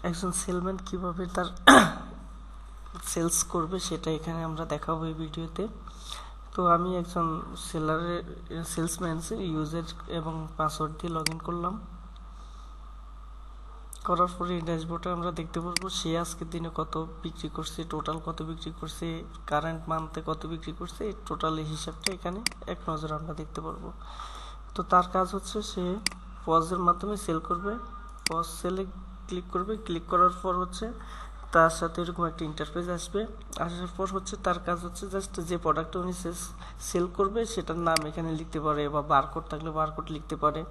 একজন সেলম্যান কিভাবে তার সেলস করবে সেটা এখানে আমরা দেখাবো এই ভিডিওতে। তো আমি একজন সেলসম্যানের ইউজার এবং পাসওয়ার্ড দিয়ে লগ ইন করলাম। করার পরে এই ড্যাশবোর্ডে আমরা দেখতে পারবো সে আজকের দিনে কত বিক্রি করছে, টোটাল কত বিক্রি করছে, কারেন্ট মান্থে কত বিক্রি করছে, এই টোটাল হিসাবটা এখানে এক নজরে আমরা দেখতে পারবো। তো তার কাজ হচ্ছে সে পজের মাধ্যমে সেল করবে। পজ সেলে ক্লিক করবে, ক্লিক করার পর হচ্ছে তার সাথে এরকম একটা ইন্টারফেস আসবে। আসার পর হচ্ছে তার কাজ হচ্ছে জাস্ট যে প্রোডাক্টটা উনি সেল করবে সেটার নাম এখানে লিখতে পারে, বা বারকোড থাকলে বারকোড লিখতে পারে,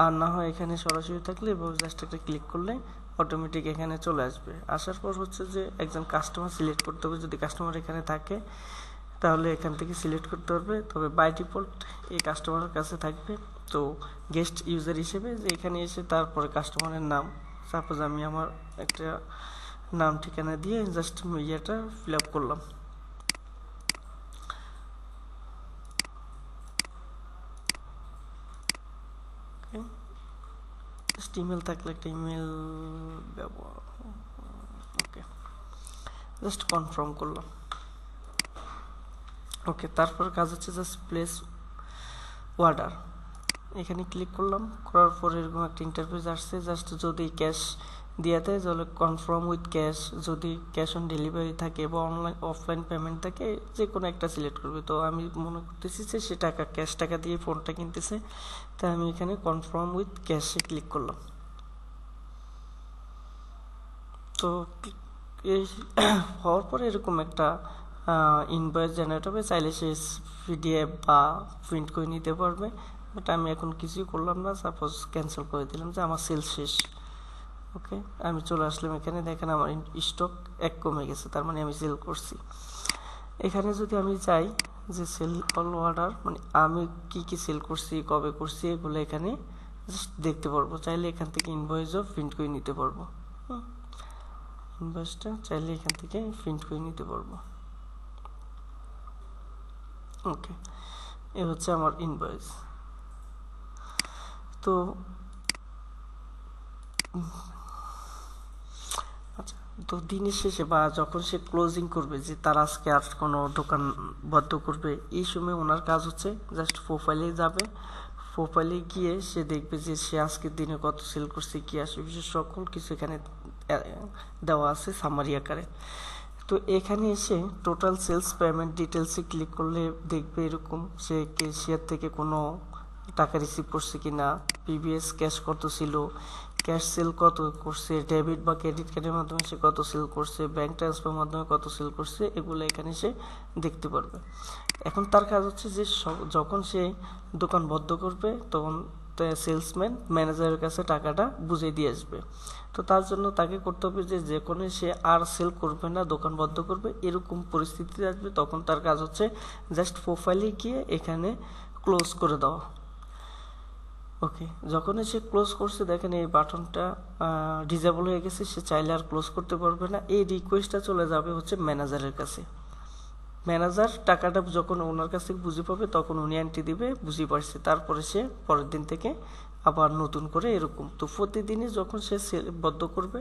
আর না হয় এখানে সরাসরি থাকলে এবং জাস্ট একটা ক্লিক করলে অটোমেটিক এখানে চলে আসবে। আসার পর হচ্ছে যে একজন কাস্টমার সিলেক্ট করতে হবে, যদি কাস্টমার এখানে থাকে তাহলে এখান থেকে সিলেক্ট করতে পারবে, তবে বাই ডিফল্ট এই কাস্টমারের কাছে থাকবে। তো গেস্ট ইউজার হিসেবে যে এখানে এসে তারপরে কাস্টমারের নাম, সাপোজ আমি আমার একটা নাম ঠিকানা দিয়ে জাস্ট ইয়েটা ফিল আপ করলাম। জাস্ট ইমেল থাকলে একটা ইমেল ব্যবহার, ওকে, জাস্ট কনফার্ম করলাম। ওকে, তারপর কাজ হচ্ছে জাস্ট প্লেস অর্ডার, এখানে ক্লিক করলাম। করার পরে এরকম একটা ইন্টারফেস আসছে। জাস্ট যদি ক্যাশ দিয়ে দেয় তাহলে কনফার্ম উইথ ক্যাশ, যদি ক্যাশ অন ডেলিভারি থাকে বা অনলাইন অফলাইন পেমেন্ট থাকে যে কোনো একটা সিলেক্ট করবে। তো আমি মনে করতেছি যে সে ক্যাশ টাকা দিয়ে ফোনটা কিনতেছে, তাই আমি এখানে কনফার্ম উইথ ক্যাশে ক্লিক করলাম। তো এই হওয়ার পরে এরকম একটা ইনভয়েস জেনারেট হবে, চাইলে সে পিডিএফ বা প্রিন্ট করে নিতে পারবে। বাট আমি এখন কিছুই করলাম না, সাপোজ ক্যান্সেল করে দিলাম যে আমার সেল শেষ। ওকে, আমি চলে আসলাম এখানে, দেখেন আমার স্টক এক কমে গেছে, তার মানে আমি সেল করছি। এখানে যদি আমি চাই যে সেল অল অর্ডার, মানে আমি কি কি সেল করছি, কবে করছি, এগুলো এখানে জাস্ট দেখতে পারবো। চাইলে এখান থেকে ইনভয়েসও প্রিন্ট করে নিতে পারবো। ইনভয়েসটা চাইলে এখান থেকে প্রিন্ট করে নিতে পারবো। ওকে, এ হচ্ছে আমার ইনভয়েস। তো আচ্ছা, তো দিনের শেষে বা যখন সে ক্লোজিং করবে, যে তার আজকে আর কোনো দোকান বন্ধ করবে, এই সময় ওনার কাজ হচ্ছে জাস্ট প্রোফাইলে যাবে। প্রোফাইলে গিয়ে সে দেখবে যে সে আজকের দিনে কত সেল করছে, কি আসে, বিশেষ সকল কিছু এখানে দেওয়া আছে সামারি আকারে। তো এখানে এসে টোটাল সেলস পেমেন্ট ডিটেলসে ক্লিক করলে দেখবে এরকম সে ক্যাশিয়ার থেকে কোনো টাকা রিসিভ করছে কিনা, প্রিভিয়াস ক্যাশ কত ছিল, ক্যাশ সেল কত করছে, ডেবিট বা ক্রেডিট কার্ডের মাধ্যমে সে কত সেল করছে, ব্যাংক ট্রান্সফার মাধ্যমে কত সেল করছে, এগুলো এখানে সে দেখতে পারবে। এখন তার কাজ হচ্ছে যে যখন সে দোকান বন্ধ করবে তখন সেলসম্যান ম্যানেজারের কাছে টাকাটা বুঝিয়ে দিয়ে আসবে। তো তার জন্য তাকে করতে হবে যে যে কোনো সে আর সেল করবে না, দোকান বন্ধ করবে, এরকম পরিস্থিতি আসবে, তখন তার কাজ হচ্ছে জাস্ট প্রোফাইলে গিয়ে এখানে ক্লোজ করে দেওয়া। ওকে, যখন সে ক্লোজ করছে দেখেন এই বাটনটা ডিসেবল হয়ে গেছে, সে চাইলে আর ক্লোজ করতে পারবে না। এই রিকোয়েস্টটা চলে যাবে হচ্ছে ম্যানেজারের কাছে। ম্যানেজার টাকাটা যখন ওনার কাছ থেকে বুঝে পাবে তখন উনি এন্ট্রি দিবে বুঝে পারছে, তারপরে সে পরের দিন থেকে আবার নতুন করে এরকম। তো প্রতিদিনই যখন সে বদ্ধ করবে,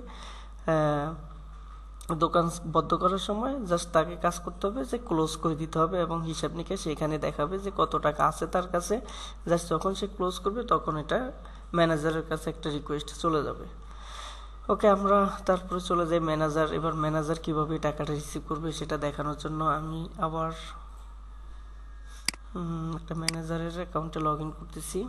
দোকান বদ্ধ করার সময় জাস্ট তাকে কাজ করতে হবে যে ক্লোজ করে দিতে হবে, এবং হিসাব নিকাশ এখানে দেখাবে যে কত টাকা আছে তার কাছে। জাস্ট যখন সে ক্লোজ করবে তখন এটা ম্যানেজারের কাছে একটা রিকোয়েস্ট চলে যাবে। ওকে, আমরা তারপরে চলে যাই ম্যানেজার। এবার ম্যানেজার কিভাবে টাকাটা রিসিভ করবে সেটা দেখানোর জন্য আমি আবার একটা ম্যানেজারের অ্যাকাউন্টে লগ ইন করতেছি।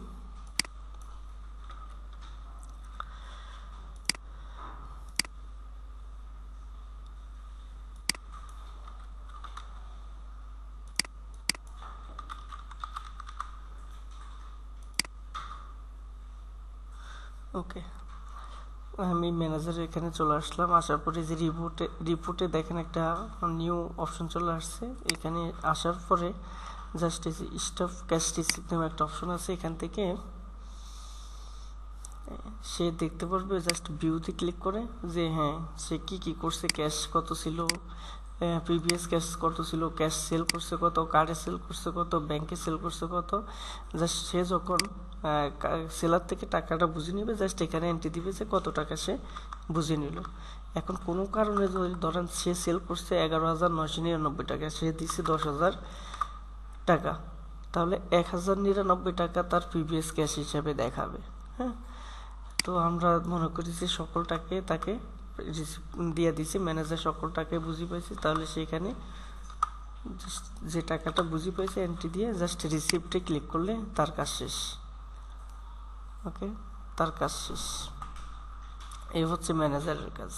ওকে, আমি ম্যানেজার এখানে চলে আসলাম। আসার পরে যে রিপোর্টে দেখেন একটা নিউ অপশন চলে আসছে। এখানে আসার পরে জাস্ট এই যে স্টাফ ক্যাশ রিসিপ্ট নামে একটা অপশন আছে, এখান থেকে সে দেখতে পারবে জাস্ট ভিউতে ক্লিক করে যে হ্যাঁ সে কি কি করছে, ক্যাশ কত ছিল, প্রিভিয়াস ক্যাশ কত ছিল, ক্যাশ সেল করছে কত, কার্ডে সেল করছে কত, ব্যাংকে সেল করছে কত। জাস্ট সে যখন সেলার থেকে টাকাটা বুঝে নেবে, জাস্ট এখানে এন্ট্রি দিবে যে কত টাকা সে বুঝে নিল। এখন কোনো কারণে যদি ধরেন সে সেল করছে 11,999 টাকা, সে দিচ্ছে 10,000 টাকা, তাহলে 1,099 টাকা তার প্রিভিয়াস ক্যাশ হিসাবে দেখাবে। হ্যাঁ, তো আমরা মনে করি যে সকলটাকে তাকে দিয়ে দিছি, ম্যানেজার সকলটাকে বুঝি পাইছে, তাহলে সেখানে যে টাকাটা বুঝি পাইছে এন্ট্রি দিয়ে জাস্ট রিসিপ্টে ক্লিক করলে তার কাজ শেষ। ওকে, তার কাজ শেষ। এই হচ্ছে ম্যানেজারের কাজ।